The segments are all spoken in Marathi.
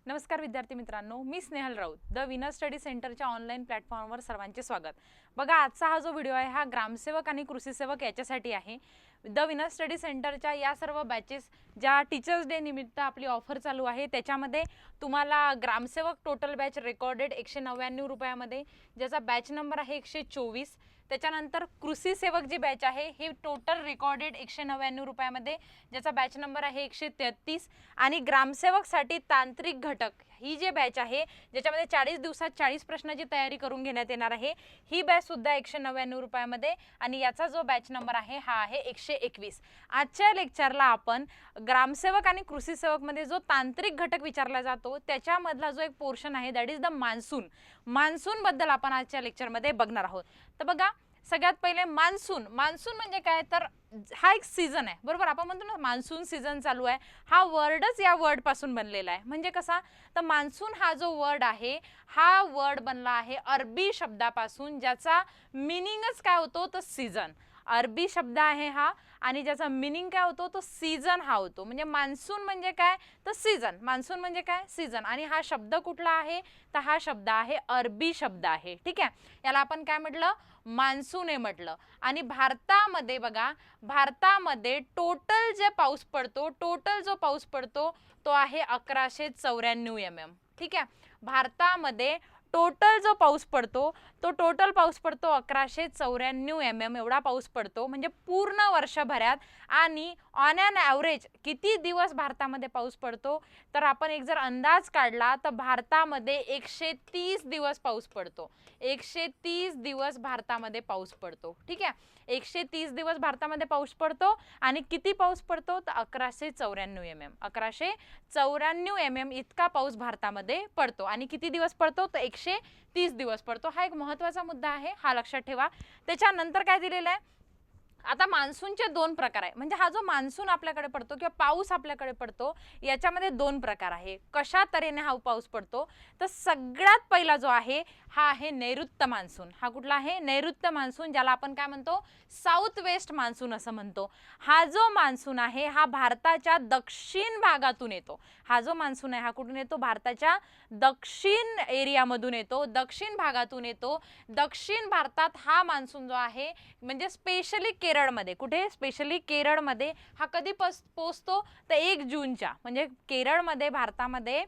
नमस्कार विद्यार्थी मित्रांनो, मी Snehal Raut the winner study सेंटरच्या ऑनलाईन प्लॅटफॉर्मवर सर्वांचे स्वागत। बघा, आजचा हा जो व्हिडिओ आहे हा ग्रामसेवक आणि कृषी सेवक याच्यासाठी आहे। द विनर स्टडी सेंटरच्या या सर्व बॅचेस ज्या टीचर्स डे निमित्त आपली ऑफर चालू आहे त्याच्यामध्ये तुम्हाला ग्रामसेवक टोटल बॅच रेकॉर्डेड 199 रुपयामध्ये, ज्याचा बॅच नंबर आहे 124। त्याच्यानंतर कृषी सेवक जी बॅच आहे ही टोटल रेकॉर्डेड 199 रुपयामध्ये, ज्याचा बॅच नंबर आहे 133। आणि ग्रामसेवकसाठी तांत्रिक घटक ही जी बॅच आहे ज्याच्यामध्ये 40 दिवसात 40 प्रश्नांची तयारी करून घेण्यात येणार आहे, ही बॅच सुद्धा 199 रुपयामध्ये आणि याचा जो बॅच नंबर आहे हा आहे 121। आजच्या लेक्चरला आपण ग्रामसेवक आणि कृषी सेवक मध्ये जो तांत्रिक घटक विचारला जातो त्याच्यामधला जो एक पोर्शन आहे दॅट इज द मान्सून बद्दल आपण आजच्या लेक्चरमध्ये बघणार आहोत। तर बघा, सगळ्यात पहिले मान्सून म्हणजे काय, तर हा एक सीझन आहे, बरोबर। आपण म्हणतो ना मान्सून सीझन चालू आहे, हा वर्डच या वर्ड पासून बनलेला आहे। म्हणजे कसा, तर मान्सून हा जो वर्ड आहे हा वर्ड बनला आहे अरबी शब्दापासून, ज्याचा मीनिंगच काय होतो तर सीझन। अरबी शब्द आहे हा आणि ज्याचा मीनिंग काय होतो तो सीझन हा होतो। म्हणजे मान्सून म्हणजे काय तर सीझन, मान्सून म्हणजे काय सीझन। आणि हा शब्द कुठला आहे तर हा शब्द आहे अरबी शब्द आहे, ठीक आहे। याला आपण काय म्हटलं, मान्सून हे म्हटलं। आणि भारतामध्ये बघा, भारतामध्ये टोटल जे पाऊस पडतो, टोटल जो पाऊस पडतो तो आहे 1194 mm, ठीक आहे। भारतामध्ये टोटल जो पाऊस पडतो तो टोटल पाऊस पडतो 1194 mm एवढा पाऊस पडतो, म्हणजे पूर्ण वर्षभरात। आणि ऑन एन ॲव्हरेज किती दिवस भारतामध्ये पाऊस पडतो, तर आपण एक जर अंदाज काढला तर भारतामध्ये 130 दिवस पाऊस पडतो। 130 दिवस भारतामध्ये पाऊस पडतो, ठीक आहे। 130 दिवस भारतामध्ये पाऊस पडतो आणि किती पाऊस पडतो तर 1194 mm, 1194 mm इतका पाऊस भारतामध्ये पडतो। आणि किती दिवस पडतो तर 130 दिवस पडतो। हा एक महत्त्वाचा मुद्दा आहे, हा लक्षात ठेवा। त्याच्यानंतर काय दिलेलं आहे, आता मान्सूनचे दोन प्रकार आहे। म्हणजे हा जो मान्सून आपल्याकडे पडतो किंवा पाऊस आपल्याकडे पडतो याच्यामध्ये दोन प्रकार आहे। कशा तऱ्हेने हा पाऊस पडतो तर सगळ्यात पहिला जो आहे हा आहे नैऋत्य मान्सून। हा कुठला आहे, नैऋत्य मान्सून, ज्याला आपण काय म्हणतो साऊथ वेस्ट मान्सून असं म्हणतो। हा जो मान्सून आहे हा भारताच्या दक्षिण भागातून येतो। हा जो मान्सून आहे हा कुठून येतो, भारताच्या दक्षिण एरियामधून येतो, दक्षिण भागातून येतो। दक्षिण भारतात हा मान्सून जो आहे म्हणजे स्पेशली केरळमध्ये, कुठे स्पेशली केरळमध्ये हा कधी पोहोचतो तर 1 जूनच्या, म्हणजे केरळमध्ये भारतामध्ये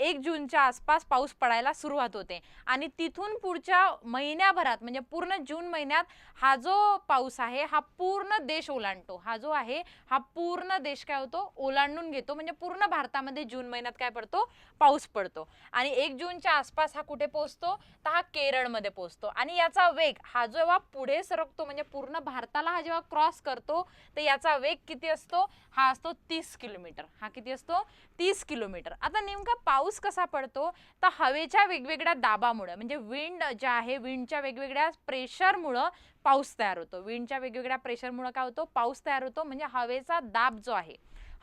1 जूनच्या आसपास पाऊस पडायला सुरुवात होते। आणि तिथून पुढच्या महिन्याभरात म्हणजे पूर्ण जून महिन्यात हा जो पाऊस आहे हा पूर्ण देश ओलांडतो। हा जो आहे हा पूर्ण देश काय होतो ओलांडून घेतो, म्हणजे पूर्ण भारतामध्ये जून महिन्यात काय पडतो पाऊस पडतो। आणि 1 जूनच्या आसपास हा कुठे पोहोचतो तर हा केरळमध्ये पोहोचतो। आणि याचा वेग हा जेव्हा पुढे सरकतो म्हणजे पूर्ण भारताला हा जेव्हा क्रॉस करतो तर याचा वेग किती असतो, हा असतो 30 किलोमीटर। हा किती असतो 30 किलोमीटर। आता नेमका पाऊस कसा पडतो तर हवेच्या वेगवेगळ्या दाबामुळे, म्हणजे विंड जे आहे विंडच्या वेगवेगळ्या प्रेशरमुळे पाऊस तयार होतो। विंडच्या वेगवेगळ्या प्रेशरमुळे काय होतो पाऊस तयार होतो, म्हणजे हवेचा दाब जो आहे,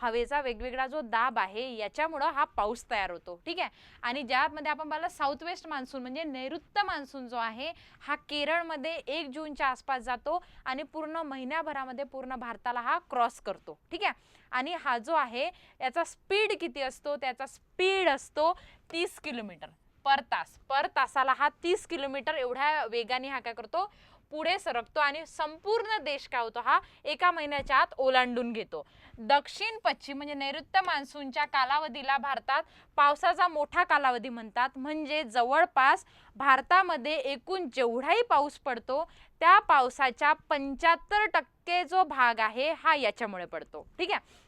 हवेचा वेगवेगळा जो दाब आहे याच्यामुळे हा पाऊस तयार होतो, ठीक आहे। आणि ज्यामध्ये आपण पाहिलं साऊथ वेस्ट मान्सून म्हणजे नैऋत्य मान्सून जो आहे हा केरळमध्ये 1 जूनच्या आसपास जातो आणि पूर्ण महिन्याभरामध्ये पूर्ण भारताला हा क्रॉस करतो, ठीक आहे। आणि हा जो आहे याचा स्पीड किती असतो, त्याचा स्पीड असतो 30 किलोमीटर पर तास। पर तासाला हा 30 किलोमीटर एवढ्या वेगाने हा काय करतो पुढे सरकतो आणि संपूर्ण देश काय होतो हा एका महिन्याच्या आत ओलांडून घेतो। दक्षिण पश्चिम म्हणजे नैऋत्य मान्सूनच्या कालावधीला भारतात पावसाचा मोठा कालावधी म्हणतात। म्हणजे जवळपास भारतामध्ये एकूण जेवढाही पाऊस पडतो त्या पावसाच्या 75% जो भाग आहे हा याच्यामुळे पडतो, ठीक आहे।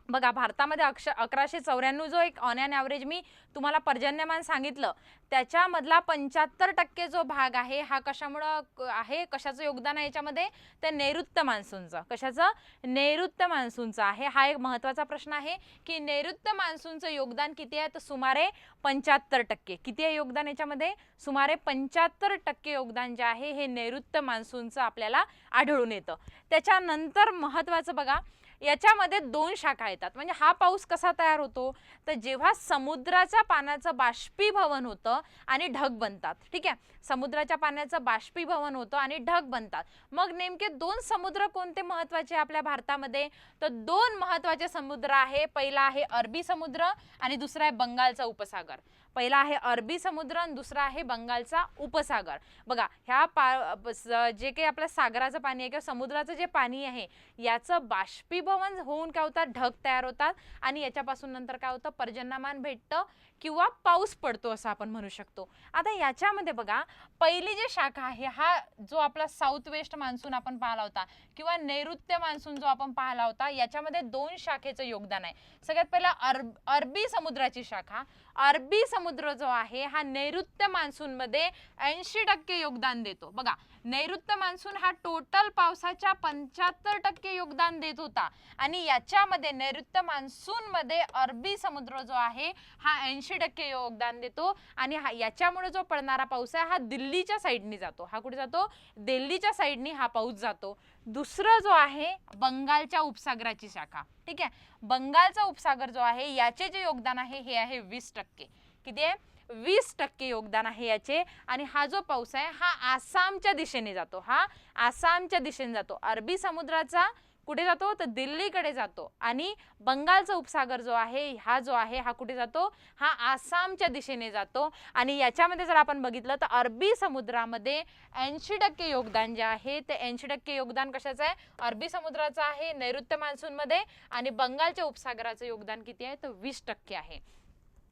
बघा, भारतामध्ये 1194 जो एक ऑन एन ॲव्हरेज मी तुम्हाला पर्जन्यमान सांगितलं त्याच्यामधला 75% जो भाग आहे हा कशामुळे आहे, कशाचं योगदान आहे याच्यामध्ये, तर नैऋत्य मान्सूनचं। कशाचं, नैऋत्य मान्सूनचं आहे। हा एक महत्त्वाचा प्रश्न आहे की नैऋत्य मान्सूनचं योगदान किती आहे तर सुमारे 75%। किती आहे योगदान याच्यामध्ये, सुमारे 75% योगदान जे आहे हे नैऋत्य मान्सूनचं आपल्याला आढळून येतं। त्याच्यानंतर महत्त्वाचं बघा, याच्यामध्ये दोन शाखा येतात. म्हणजे हा पाऊस कसा तयार होतो, तर जेव्हा समुद्राच्या पाण्याचं बाष्पीभवन होतं आणि ढग बनतात. ठीक आहे, समुद्राच्या पाण्याचं बाष्पीभवन होतं आणि ढग बनतात. मग नेमके दोन समुद्र कोणते महत्त्वाचे आपल्या भारतामध्ये, तर दोन महत्त्वाचे समुद्र आहे. पहिला आहे अरबी समुद्र आणि दुसरा आहे बंगालचा उपसागर. पहिला आहे अरबी समुद्र आणि दुसरा आहे बंगालचा उपसागर. बघा, ह्या जे काही आपल्या सागराचं पाणी आहे किंवा समुद्राचं जे पाणी आहे याचं बाष्पीभवन होऊन काय होतात, ढग तयार होतात आणि याच्यापासून नंतर काय होतं, पर्जन्यमान भेटतं किंवा पाऊस पडतो असं आपण म्हणू शकतो. आता याच्यामध्ये बघा, पहिली जी शाखा आहे, हा जो आपला साऊथ वेस्ट मान्सून आपण पाहिला होता किंवा नैऋत्य मान्सून जो आपण पाहिला होता, याच्यामध्ये दोन शाखेचं योगदान आहे. सगळ्यात पहिला अरबी समुद्राची शाखा. अरबी समुद्र जो आहे हा नैऋत्य मान्सून मध्ये 80% योगदान देतो. बघा, नैऋत्य मान्सून हा टोटल पावसाच्या 75% योगदान देत होता आणि याच्यामध्ये नैऋत्य मान्सून मध्ये अरबी समुद्र जो आहे हा 80% योगदान देतो आणि याच्यामुळे जो पडणारा पाऊस आहे हा दिल्लीच्या साईडनी जातो. हा कुठे जातो, दिल्लीच्या साईडनी हा पाऊस जातो. दुसरं जो आहे बंगालच्या उपसागराची शाखा. ठीक आहे, बंगालचा उपसागर जो आहे याचे जे योगदान आहे हे आहे 20%. किती आहे, 20% योगदान आहे याचे. आणि हा जो पाऊस आहे हा आसामच्या दिशेने जातो. हा आसामच्या दिशेने जातो. अरबी समुद्राचा कुठे जातो, तर दिल्लीकडे जातो आणि बंगालचा उपसागर जो आहे हा कुठे जातो, हा आसामच्या दिशेने जातो. आणि याच्यामध्ये जर आपण बघितलं तर अरबी समुद्रामध्ये 80% योगदान जे आहे ते 80% योगदान कशाचं आहे, अरबी समुद्राचं आहे नैऋत्य मान्सून मध्ये. आणि बंगालच्या उपसागराचं योगदान किती आहे, तर 20% आहे.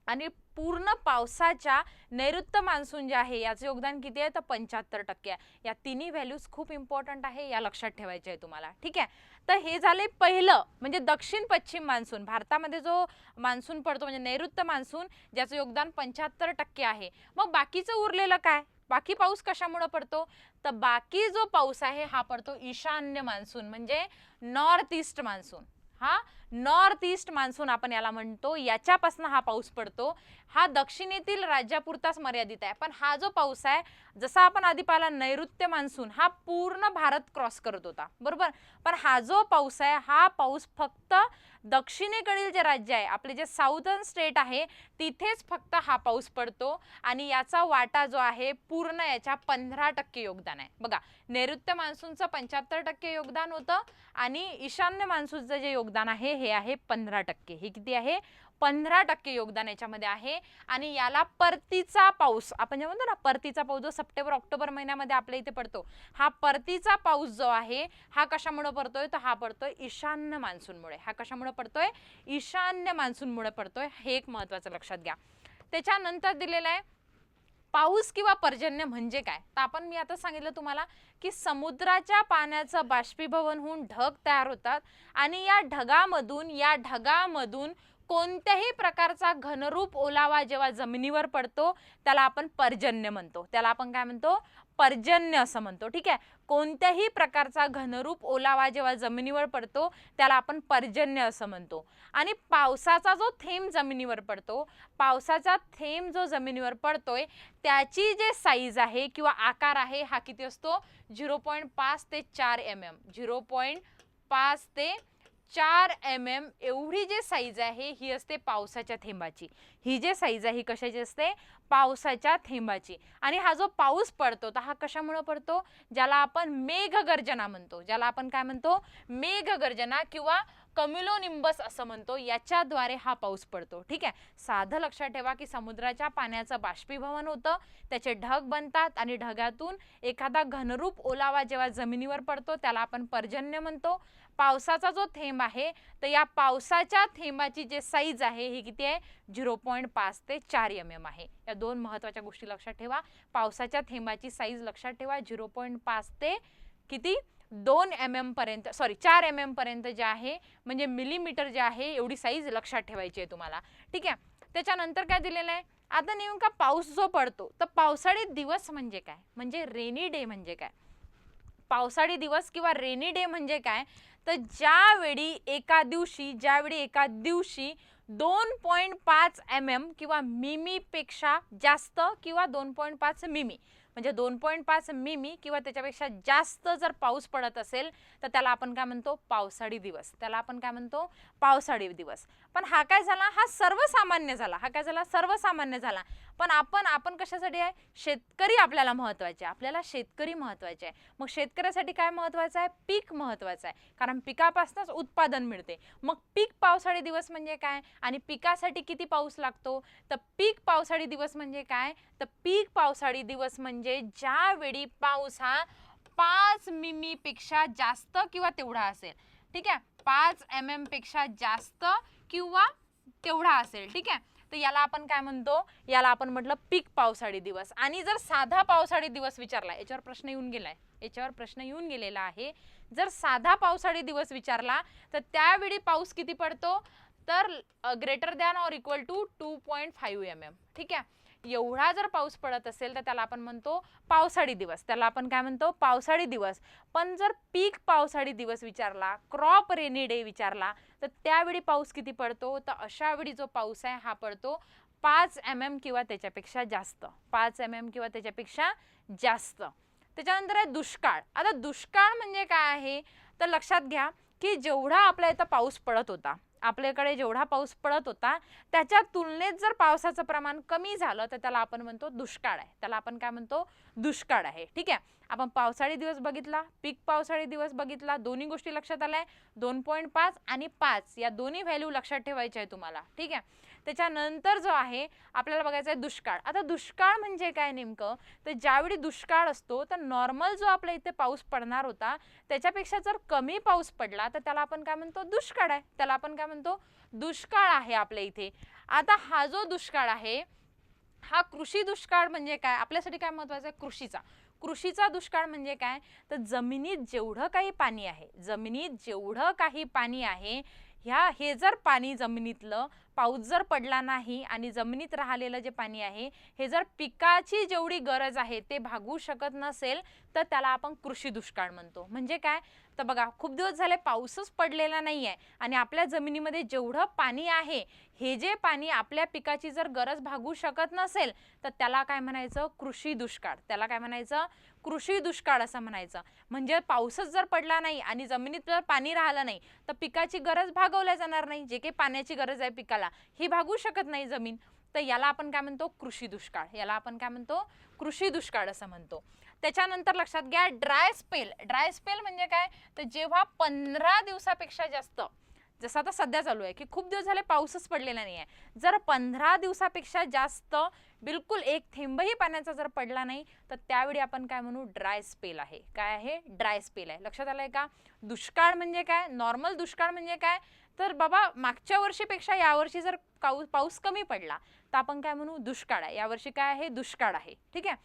आणि पूर्ण पावसाच्या नैऋत्य मान्सून जे आहे याचं योगदान किती आहे, तर 75% आहे. या तिन्ही व्हॅल्यूज खूप इम्पॉर्टंट आहे, या लक्षात ठेवायचे आहे तुम्हाला. ठीक आहे, तर हे झाले पहिलं म्हणजे दक्षिण पश्चिम मान्सून. भारतामध्ये जो मान्सून पडतो म्हणजे नैऋत्य मान्सून ज्याचं योगदान 75% आहे. मग बाकीचं उरलेलं काय, बाकी पाऊस कशामुळे पडतो, तर बाकी जो पाऊस आहे हा पडतो ईशान्य मान्सून म्हणजे नॉर्थ ईस्ट मान्सून. हा नॉर्थ ईस्ट मान्सून आपण याला म्हणतो, याच्यापासून हा पाऊस पडतो. हा दक्षिणेतील राज्यापुरताच मर्यादित आहे. पण हा जो पाऊस आहे, जसा आपण आधी पाहिला नैऋत्य मान्सून हा पूर्ण भारत क्रॉस करत होता, बरोबर. पण हा जो पाऊस आहे हा पाऊस फक्त दक्षिणेकडील जे राज्य आहे आपले जे साऊदर्न स्टेट आहे तिथेच फक्त हा पाऊस पडतो. आणि याचा वाटा जो आहे पूर्ण याच्या 15% योगदान आहे. बघा, नैऋत्य मान्सूनचं 75% योगदान होतं आणि ईशान्य मान्सूनचं जे योगदान आहे हे आहे 15%. हे किती आहे, 15% योगदान याच्यामध्ये आहे. आणि याला परतीचा पाऊस आपण जे म्हणतो ना, परतीचा पाऊस जो सप्टेंबर ऑक्टोबर महिन्यामध्ये आपल्या इथे पडतो, हा परतीचा पाऊस जो आहे हा कशामुळे पडतोय, तर हा पडतोय ईशान्य मान्सूनमुळे. हा कशामुळे पडतोय, ईशान्य मान्सूनमुळे पडतोय. हे एक महत्त्वाचं लक्षात घ्या. त्याच्यानंतर दिलेलं आहे पाऊस किंवा पर्जन्य म्हणजे काय, तर आपण मी आता सांगितलं तुम्हाला की समुद्राच्या पाण्याचं बाष्पीभवन होऊन ढग तयार होतात आणि या ढगामधून कोणत्याही प्रकारचा घनरूप ओलावा जेव्हा जमिनीवर पडतो त्याला आपण पर्जन्य म्हणतो. त्याला आपण काय म्हणतो, पर्जन्य असं म्हणतो. ठीक आहे, कोणत्याही प्रकारचा घनरूप ओलावा जेव्हा जमिनीवर पडतो त्याला आपण पर्जन्य असं म्हणतो. आणि पावसाचा जो थेंब जमिनीवर पडतो, पावसाचा थेंब जो जमिनीवर पडतोय त्याची जे साईज आहे किंवा आकार आहे हा किती असतो, 0.5 ते 4 mm. 0.5 ते 4 mm एवढी जे साईज आहे ही असते पावसाच्या थेंबाची. ही जे साईज आहे ही कशाची असते, पावसाच्या थेंबाची. आणि हा जो पाऊस पडतो तर हा कशामुळे पडतो, ज्याला आपण मेघगर्जना म्हणतो. ज्याला आपण काय म्हणतो, मेघगर्जना किंवा कम्युलोनिंबस असं म्हणतो, याच्याद्वारे हा पाऊस पडतो. ठीक आहे, साधं लक्षात ठेवा की समुद्राच्या पाण्याचं बाष्पीभवन होतं, त्याचे ढग बनतात आणि ढगातून एखादा घनरूप ओलावा जेव्हा जमिनीवर पडतो त्याला आपण पर्जन्य म्हणतो. पावसाचा जो थेंब आहे तर या पावसाच्या थेंबाची जे साईज आहे ही किती आहे, 0.5 ते 4 mm आहे. या दोन महत्त्वाच्या गोष्टी लक्षात ठेवा. पावसाच्या थेंबाची साईज लक्षात ठेवा 0.5 ते किती 2 mm पर्यंत, सॉरी 4 mm पर्यंत जे आहे म्हणजे मिलीमीटर जे आहे एवढी साईज लक्षात ठेवायची आहे तुम्हाला. ठीक आहे, त्याच्यानंतर काय दिलेलं आहे, आता नेमका पाऊस जो पडतो तर पावसाळी दिवस म्हणजे काय, म्हणजे रेनी डे म्हणजे काय. पावसाळी दिवस किंवा रेनी डे म्हणजे काय, तर ज्यावेळी एका दिवशी 2.5 mm किंवा मिमीपेक्षा जास्त किंवा 2.5 मिमी म्हणजे 2.5 मिमी किंवा त्याच्यापेक्षा जास्त जर पाऊस पडत असेल तर त्याला आपण काय म्हणतो, पावसाळी दिवस. त्याला आपण काय म्हणतो, पावसाळी दिवस. पण हा काय झाला, हा सर्वसामान्य झाला. हा काय झाला, सर्वसामान्य झाला. पण आपण कशासाठी आहे, शेतकरी आपल्याला महत्त्वाचे, आपल्याला शेतकरी महत्त्वाचे आहे. मग शेतकऱ्यासाठी काय महत्त्वाचं आहे, पीक महत्त्वाचं आहे, कारण पिकापासूनच उत्पादन मिळते. मग पीक पावसाळी दिवस म्हणजे काय आणि पिकासाठी किती पाऊस लागतो, तर पीक पावसाळी दिवस म्हणजे काय, तर पीक पावसाळी दिवस म्हणजे ज्यावेळी पाऊस हा 5 मिमी पेक्षा जास्त किंवा तेवढा असेल. ठीक आहे, 5 mm पेक्षा जास्त किंवा तेवढा असेल. ठीक आहे, तर याला आपण काय म्हणतो, याला आपण म्हटलं पीक पावसाळी दिवस. आणि जर साधा पावसाळी दिवस विचारला, याच्यावर प्रश्न येऊन गेलाय, याच्यावर प्रश्न येऊन गेलेला आहे. जर साधा पावसाळी दिवस विचारला तर त्यावेळी पाऊस किती पडतो, तर greater than or equal to 2.5 mm. ठीक आहे, एवढा जर पाऊस पडत असेल तर त्याला आपण म्हणतो पावसाळी दिवस. त्याला आपण काय म्हणतो, पावसाळी दिवस. पण जर पीक पावसाळी दिवस विचारला, क्रॉप रेनी डे विचारला, तर त्यावेळी पाऊस किती पडतो, तर अशा वेळी जो पाऊस आहे हा पडतो 5 mm किंवा त्याच्यापेक्षा जास्त. 5 mm किंवा त्याच्यापेक्षा जास्त. त्याच्यानंतर आहे दुष्काळ. आता दुष्काळ म्हणजे काय आहे, तर लक्षात घ्या की जेवढा आपल्या इथं पाऊस पडत होता, आपल्याकडे जेवढा पाऊस पडत होता त्याच्या तुलनेत जर पावसाचं प्रमाण कमी झालं तर त्याला आपण म्हणतो दुष्काळ आहे. त्याला आपण काय म्हणतो, दुष्काळ आहे. ठीक आहे, आपण पावसाळी दिवस बघितला, पीक पावसाळी दिवस बघितला, दोन्ही गोष्टी लक्षात आल्या. 2.5 आणि 5 या दोन्ही व्हॅल्यू लक्षात ठेवायच्या आहे तुम्हाला. ठीक आहे, त्याच्यानंतर जो आहे आपल्याला बघायचा आहे दुष्काळ. आता दुष्काळ म्हणजे काय नेमकं, तर ज्यावेळी दुष्काळ असतो तर नॉर्मल जो आपल्या इथे पाऊस पडणार होता त्याच्यापेक्षा जर कमी पाऊस पडला तर त्याला आपण काय म्हणतो, दुष्काळ आहे. त्याला आपण काय म्हणतो, दुष्काळ आहे आपल्या इथे. आता हा जो दुष्काळ आहे हा कृषी दुष्काळ म्हणजे काय, आपल्यासाठी काय महत्त्वाचं आहे, कृषीचा. कृषीचा दुष्काळ म्हणजे काय, तर जमिनीत जेवढं काही पाणी आहे, जमिनीत जेवढं काही पाणी आहे हे जर पाणी जमिनीतलं पाऊस जर पडला नाही आणि जमिनीत राहिलेलं जे पाणी आहे हे जर पिकाची जेवढी गरज आहे ते भागू शकत नसेल तर त्याला आपण कृषी दुष्काळ म्हणतो. म्हणजे काय, तर बघा खूप दिवस झाले पाऊसच पडलेला नाही आहे आणि आपल्या जमिनीमध्ये जेवढं पाणी आहे हे जे पाणी आपल्या पिकाची जर गरज भागू शकत नसेल तर त्याला काय म्हणायचं, कृषी दुष्काळ. त्याला काय म्हणायचं, कृषी दुष्काळ असं म्हणायचं. म्हणजे पाऊसच जर पडला नाही आणि जमिनीत जर पाणी राहिलं नाही तर पिकाची गरज भागवल्या जाणार नाही. जे काही पाण्याची गरज आहे पिकाला ही भागू शकत नाही जमीन, तर याला आपण काय म्हणतो, कृषी दुष्काळ. याला आपण काय म्हणतो, कृषी दुष्काळ असं म्हणतो. त्याच्यानंतर लक्षात घ्या ड्राय स्पेल. ड्राय स्पेल म्हणजे काय, तर जेव्हा 15 दिवसापेक्षा जास्त, जसं आता सध्या चालू आहे की खूप दिवस झाले पाऊसच पडलेला नाही आहे, जर 15 दिवसापेक्षा जास्त बिलकुल एक थेंबही पाण्याचा जर पडला नाही तर त्यावेळी आपण काय म्हणू, ड्राय स्पेल आहे. काय आहे, ड्राय स्पेल आहे. लक्षात आलंय का, दुष्काळ म्हणजे काय, नॉर्मल दुष्काळ म्हणजे काय, तर बाबा मागच्या वर्षीपेक्षा यावर्षी जर पाऊस कमी पडला तर आपण काय म्हणू, दुष्काळ आहे. यावर्षी काय आहे, दुष्काळ आहे. ठीक आहे,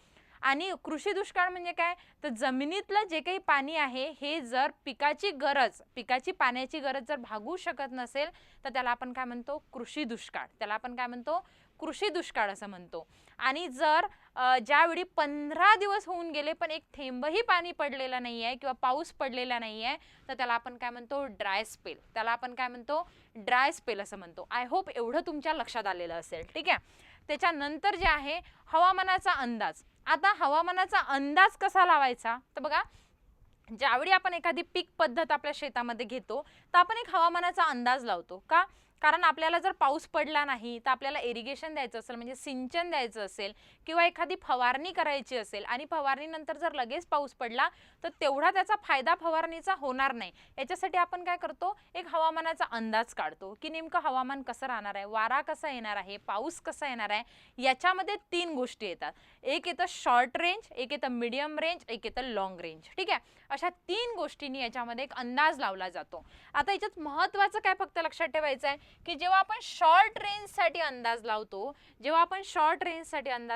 आणि कृषी दुष्काळ म्हणजे काय, तर जमिनीतलं जे काही पाणी आहे हे जर पिकाची पाण्याची गरज जर भागू शकत नसेल तर त्याला आपण काय म्हणतो, कृषी दुष्काळ. त्याला आपण काय म्हणतो, कृषी दुष्काळ असं म्हणतो. आणि जर ज्यावेळी 15 दिवस होऊन गेले पण एक थेंबही पाणी पडलेलं नाही आहे किंवा पाऊस पडलेला नाही आहे तर त्याला आपण काय म्हणतो, ड्राय स्पेल. त्याला आपण काय म्हणतो, ड्राय स्पेल असं म्हणतो. आय होप एवढं तुमच्या लक्षात आलेलं असेल. ठीक आहे, त्याच्यानंतर जे आहे हवामानाचा अंदाज. आता हवामानाचा अंदाज कसा लावायचा, तर बघा ज्यावेळी आपण एखादी पीक पद्धत आपल्या शेतामध्ये घेतो तर आपण एक हवामानाचा अंदाज लावतो. का, कारण आपल्याला जर पाऊस पडला नाही तर आपल्याला इरिगेशन द्यायचं असेल म्हणजे सिंचन द्यायचं असेल किंवा एखादी फवारणी करायची असेल आणि फवारणीनंतर जर लगेच पाऊस पडला तर तेवढा त्याचा फायदा फवारणीचा होणार नाही. याच्यासाठी आपण काय करतो, एक हवामानाचा अंदाज काढतो की नेमकं हवामान कसं राहणार आहे, वारा कसा येणार आहे, पाऊस कसा येणार आहे. याच्यामध्ये 3 गोष्टी येतात, एक येतं शॉर्ट रेंज, एक येतं मीडियम रेंज, एक येतं लॉंग रेंज. ठीक आहे, अशा 3 गोष्टींनी याच्यामध्ये एक अंदाज लावला जातो. आता याच्यात महत्त्वाचं काय फक्त लक्षात ठेवायचं आहे की जेव्हा आपण शॉर्ट रेंजसाठी अंदाज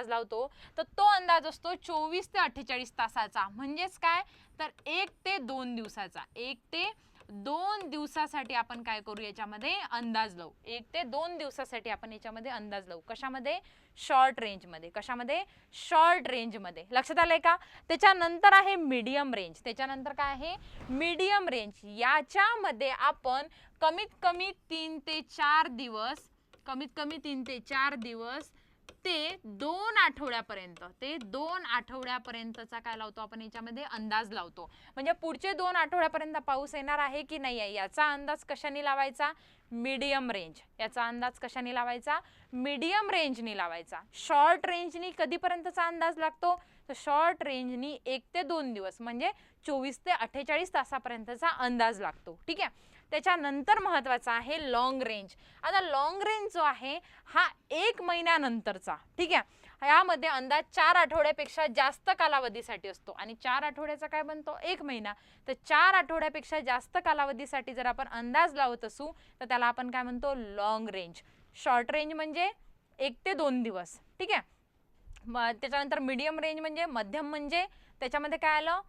लावतो, तर तो अंदाज असतो 24 ते 48 तासाचा. म्हणजेच काय, तर 1 ते 2 दिवसाचा. 1 ते 2 दिवसासाठी आपण काय करू, याच्यामध्ये अंदाज लावू. 1 ते 2 दिवसासाठी आपण याच्यामध्ये अंदाज लावू. कशामध्ये, शॉर्ट रेंजमध्ये. कशामध्ये, शॉर्ट रेंजमध्ये. लक्षात आलंय का. त्याच्यानंतर आहे मीडियम रेंज. त्याच्यानंतर काय आहे, मीडियम रेंज. याच्यामध्ये आपण कमीत कमी 3 ते 4 दिवस ते 2 आठवड्यापर्यंत, ते 2 आठवड्यापर्यंतचा काय लावतो आपण याच्यामध्ये अंदाज लावतो. म्हणजे पुढचे 2 आठवड्यापर्यंत पाऊस येणार आहे की नाही आहे याचा अंदाज कशाने लावायचा, मीडियम रेंज. याचा अंदाज कशाने लावायचा, मीडियम रेंजनी लावायचा. शॉर्ट रेंजनी कधीपर्यंतचा अंदाज लागतो, तर शॉर्ट रेंजनी 1 ते 2 दिवस म्हणजे 24 ते 48 तासापर्यंतचा अंदाज लागतो. ठीक आहे. त्याच्यानंतर महत्त्वाचा आहे लॉंग रेंज. आता लॉंग रेंज जो आहे हा 1 महिन्यानंतरचा. ठीक आहे. यामध्ये अंदाज 4 आठवड्यापेक्षा जास्त कालावधीसाठी असतो आणि 4 आठवड्याचा काय बनतो, 1 महिना. तर 4 आठवड्यापेक्षा जास्त कालावधीसाठी जर आपण अंदाज लावत असू तर त्याला आपण काय म्हणतो, लॉंग रेंज. शॉर्ट रेंज म्हणजे 1 ते 2 दिवस. ठीक आहे. त्याच्यानंतर मीडियम रेंज म्हणजे मध्यम, म्हणजे त्याच्यामध्ये काय आलं,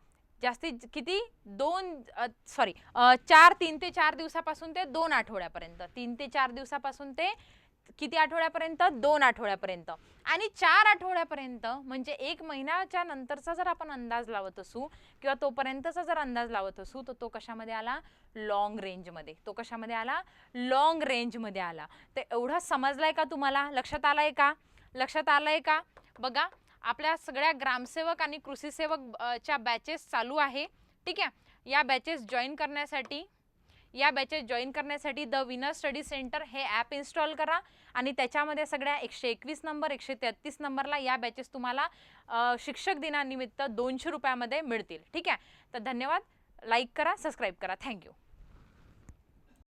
जास्तीत किती 3 ते 4 दिवसापासून ते 2 आठवड्यापर्यंत. 3 ते 4 दिवसापासून ते किती आठवड्यापर्यंत, 2 आठवड्यापर्यंत. आणि 4 आठवड्यापर्यंत म्हणजे 1 महिन्याच्या नंतरचा जर आपण अंदाज लावत असू किंवा तोपर्यंतचा जर अंदाज लावत असू तर तो कशामध्ये आला, लॉंग रेंजमध्ये. तो कशामध्ये आला, लॉंग रेंजमध्ये आला. तर एवढं समजलंय का तुम्हाला, लक्षात आलंय का, लक्षात आलंय का. बघा आपल्या सगळ्या ग्रामसेवक आणि कृषी सेवक च्या बॅचेस चालू आहे. ठीक आहे. या बॅचेस जॉईन करण्यासाठी द विनर स्टडी सेंटर हे ॲप इन्स्टॉल करा आणि त्याच्यामध्ये सगळ्या 121 नंबर 133 नंबरला या बॅचेस तुम्हाला शिक्षक दिनानिमित्त 200 रुपयामध्ये मिळतील. ठीक आहे. तर धन्यवाद. लाईक करा, सबस्क्राईब करा. थँक्यू.